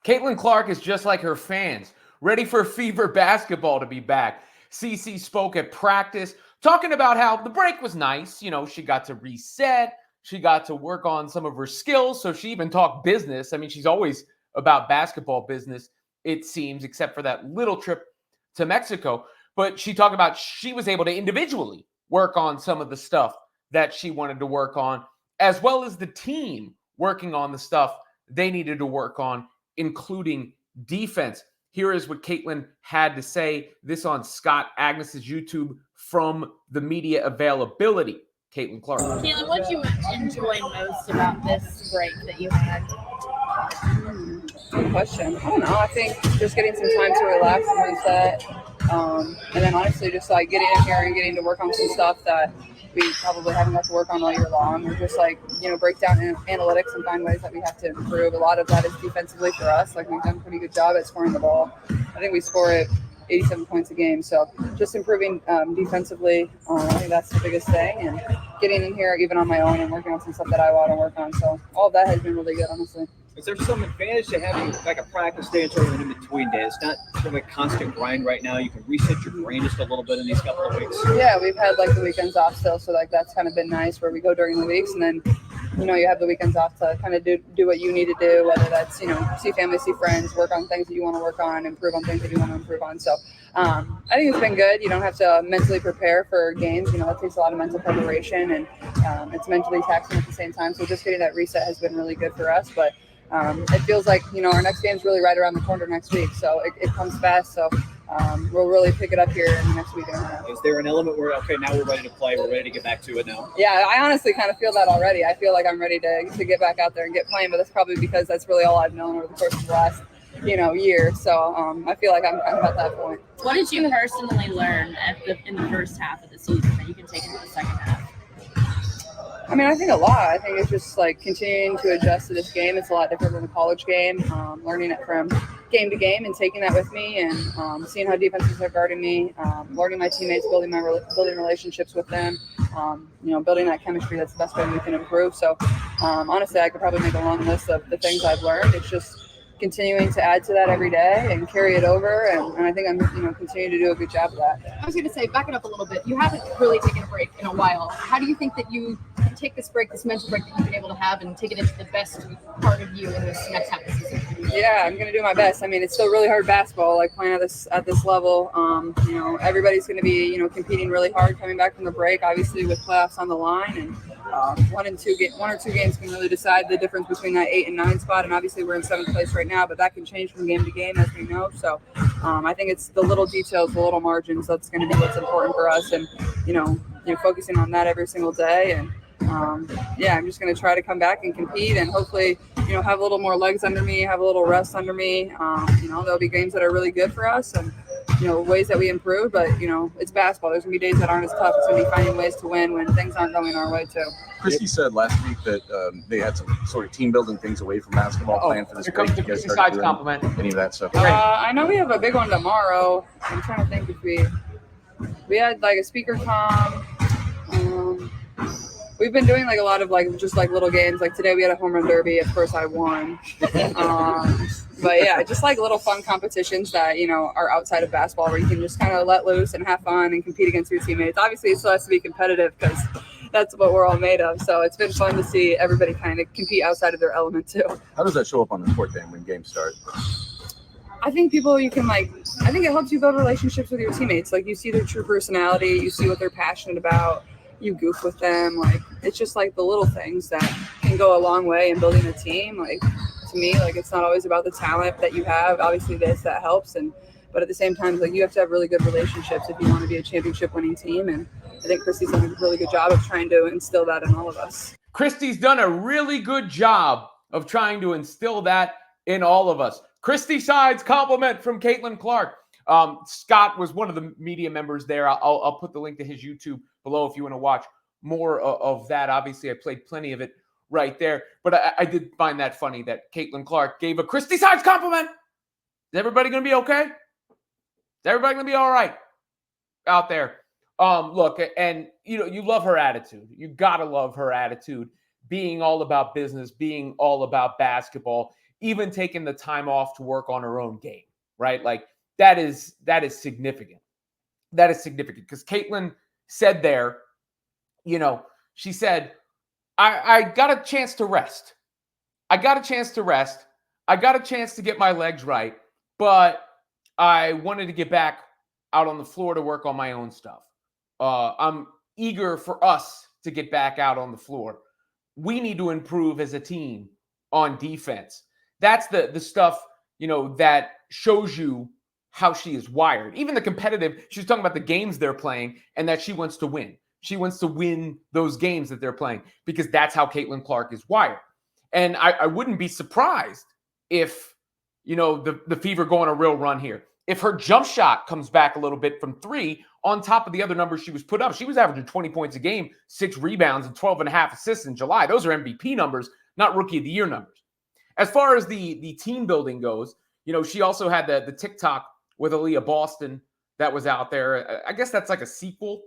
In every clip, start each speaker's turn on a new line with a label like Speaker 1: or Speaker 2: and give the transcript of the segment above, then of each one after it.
Speaker 1: Caitlin Clark is just like her fans, ready for Fever basketball to be back. CC spoke at practice, talking about how the break was nice. You know, she got to reset. She got to work on some of her skills. So she even talked business. I mean, she's always about basketball business, it seems, except for that little trip to Mexico. But she talked about she was able to individually work on some of the stuff that she wanted to work on, as well as the team working on the stuff they needed to work on, including defense. Here is what Caitlin had to say. This on Scott Agness' YouTube from the media availability. Caitlin Clark.
Speaker 2: Caitlin, what do you enjoy most about this break that you had?
Speaker 3: Good question. I don't know. I think just getting some time to relax and reset. And then honestly, just like getting in here and getting to work on some stuff that we probably haven't got to work on all year long, or just like, break down analytics and find ways that we have to improve. A lot of that is defensively for us. Like, we've done a pretty good job at scoring the ball. I think we score at 87 points a game. So just improving defensively, I think that's the biggest thing. And getting in here even on my own and working on some stuff that I want to work on. So all of that has been really good, honestly.
Speaker 4: Is there some advantage to having like a practice day and sort of an in-between day? It's not sort of a constant grind right now. You can reset your brain just a little bit in these couple of weeks.
Speaker 3: Yeah, we've had like the weekends off still, so like that's kind of been nice where we go during the weeks, and then you have the weekends off to kind of do what you need to do, whether that's see family, see friends, work on things that you want to work on, improve on things that you want to improve on. So I think it's been good. You don't have to mentally prepare for games. That takes a lot of mental preparation, and it's mentally taxing at the same time. So just getting that reset has been really good for us, but it feels like, our next game's really right around the corner next week. So it comes fast. So we'll really pick it up here in the next week and a half.
Speaker 4: Is there an element where, okay, now we're ready to play, we're ready to get back to it now?
Speaker 3: Yeah, I honestly kind of feel that already. I feel like I'm ready to get back out there and get playing, but that's probably because that's really all I've known over the course of the last, year. So I feel like I'm kind of at that point.
Speaker 2: What did you personally learn in the first half of the season that you can take into the second half?
Speaker 3: I mean, I think a lot. I think it's just like continuing to adjust to this game. It's a lot different than the college game. Learning it from game to game and taking that with me, and seeing how defenses are guarding me, learning my teammates, building relationships with them, building that chemistry. That's the best way we can improve. So honestly, I could probably make a long list of the things I've learned. It's just continuing to add to that every day and carry it over, and I think I'm continuing to do a good job of that.
Speaker 5: I was going to say, back it up a little bit. You haven't really taken a break in a while. How do you think that you can take this break, this mental break that you've been able to have, and take it into the best part of you in this next half of the season?
Speaker 3: Yeah, I'm going to do my best. I mean, it's still really hard basketball, like playing at this level. Everybody's going to be competing really hard coming back from the break, obviously with playoffs on the line, and one or two games can really decide the difference between that 8 and 9 spot. And obviously we're in 7th place right now, but that can change from game to game, as we know. So I think it's the little details, the little margins, that's going to be what's important for us, and focusing on that every single day. And I'm just going to try to come back and compete, and hopefully have a little more legs under me, have a little rest under me. There'll be games that are really good for us, and ways that we improve, but it's basketball. There's gonna be days that aren't as tough. It's gonna be finding ways to win when things aren't going our way too.
Speaker 6: Christy said last week that they had some sort of team building things away from basketball planned for this
Speaker 1: Here comes the Christy sides compliment.
Speaker 6: Any of that stuff?
Speaker 3: I know we have a big one tomorrow. I'm trying to think if we had like a speaker comm. We've been doing like a lot of just little games. Like today we had a home run derby. Of course I won. But yeah, just like little fun competitions that, are outside of basketball, where you can just kind of let loose and have fun and compete against your teammates. Obviously it still has to be competitive because that's what we're all made of. So it's been fun to see everybody kind of compete outside of their element too.
Speaker 6: How does that show up on the court then when games start?
Speaker 3: I think I think it helps you build relationships with your teammates. Like, you see their true personality, you see what they're passionate about, you goof with them. Like, it's just like the little things that can go a long way in building a team. Like, to me, like, it's not always about the talent that you have. Obviously that helps, but at the same time, like, you have to have really good relationships if you want to be a championship winning team. And I think Christy's done a really good job of trying to instill that in all of us.
Speaker 1: Christy's done a really good job of trying to instill that in all of us. Christy Sides compliment from Caitlin Clark. Scott was one of the media members there. I'll put the link to his YouTube below if you want to watch more of that. Obviously, I played plenty of it right there. But I did find that funny that Caitlin Clark gave a Christy Sides compliment. Is everybody going to be okay? Is everybody going to be all right out there? Look, and you love her attitude. You got to love her attitude, being all about business, being all about basketball. even taking the time off to work on her own game, right? Like that is significant. That is significant because Caitlin said there, you know, she said, I got a chance to rest. I got a chance to rest. I got a chance to get my legs right, but I wanted to get back out on the floor to work on my own stuff. I'm eager for us to get back out on the floor. We need to improve as a team on defense. That's the stuff, you know, that shows you how she is wired. Even the competitive, she's talking about the games they're playing and that she wants to win. She wants to win those games that they're playing because that's how Caitlin Clark is wired. And I wouldn't be surprised if, you know, the Fever go on a real run here. If her jump shot comes back a little bit from 3 on top of the other numbers she was put up, she was averaging 20 points a game, 6 rebounds, and 12.5 assists in July. Those are MVP numbers, not Rookie of the Year numbers. As far as the team building goes, you know, she also had the TikTok with Aliyah Boston that was out there. I guess that's like a sequel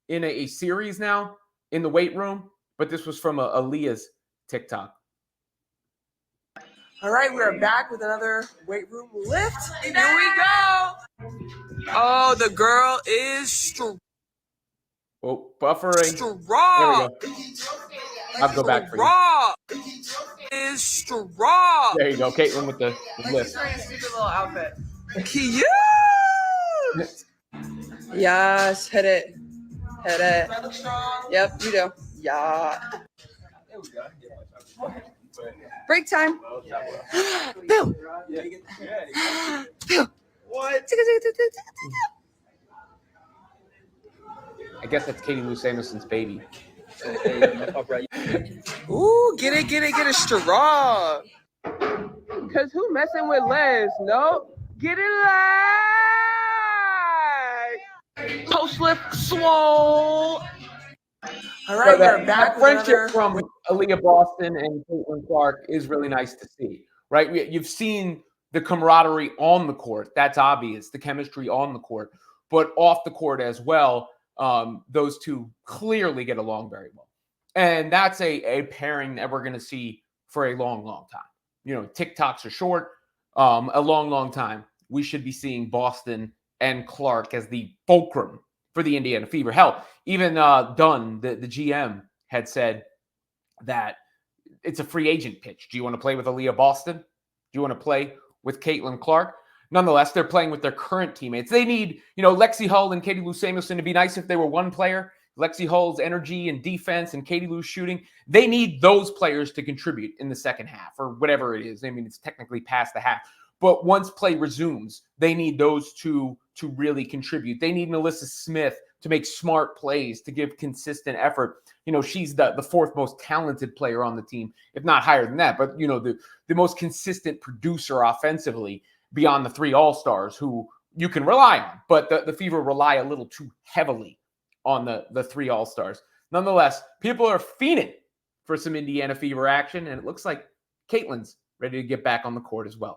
Speaker 1: in a series now in the weight room, but this was from Aliyah's TikTok.
Speaker 7: All right, we are back with another weight room lift. Here we go. Oh, the girl is strong.
Speaker 1: Oh, buffering.
Speaker 7: Strong.
Speaker 1: There we go. I'll go back for you.
Speaker 7: Raw is strong.
Speaker 1: There you go, Caitlin with the lift.
Speaker 7: Wearing a stupid little outfit. Cute.
Speaker 3: Yes, hit it. Hit it. Yep, you do. Yeah. Break time. Boom.
Speaker 7: What?
Speaker 1: I guess that's Katie Lou Samuelson's baby.
Speaker 7: Ooh, get it strong. Cause who messing with Les? Nope. Get it live. Post lift swole. All right,
Speaker 1: So
Speaker 7: we're back
Speaker 1: that
Speaker 7: with
Speaker 1: friendship
Speaker 7: another.
Speaker 1: from Aliyah Boston and Caitlin Clark is really nice to see, right? You've seen the camaraderie on the court. That's obvious, the chemistry on the court. But off the court as well, those two clearly get along very well. And that's a pairing that we're going to see for a long, long time. You know, TikToks are short. A long, long time. We should be seeing Boston and Clark as the fulcrum for the Indiana Fever. Hell, even Dunn, the GM, had said that it's a free agent pitch. Do you want to play with Aliyah Boston? Do you want to play with Caitlin Clark? Nonetheless, they're playing with their current teammates. They need, you know, Lexi Hull and Katie Lou Samuelson to be nice if they were one player. Lexi Hull's energy and defense and Katie Lou's shooting. They need those players to contribute in the second half or whatever it is. I mean, it's technically past the half. But once play resumes, they need those two to really contribute. They need Melissa Smith to make smart plays, to give consistent effort. You know, she's the fourth most talented player on the team, if not higher than that. But, you know, the most consistent producer offensively beyond the 3 All-Stars who you can rely on. But the Fever rely a little too heavily on the 3 All-Stars. Nonetheless, people are fiending for some Indiana Fever action, and it looks like Caitlin's ready to get back on the court as well.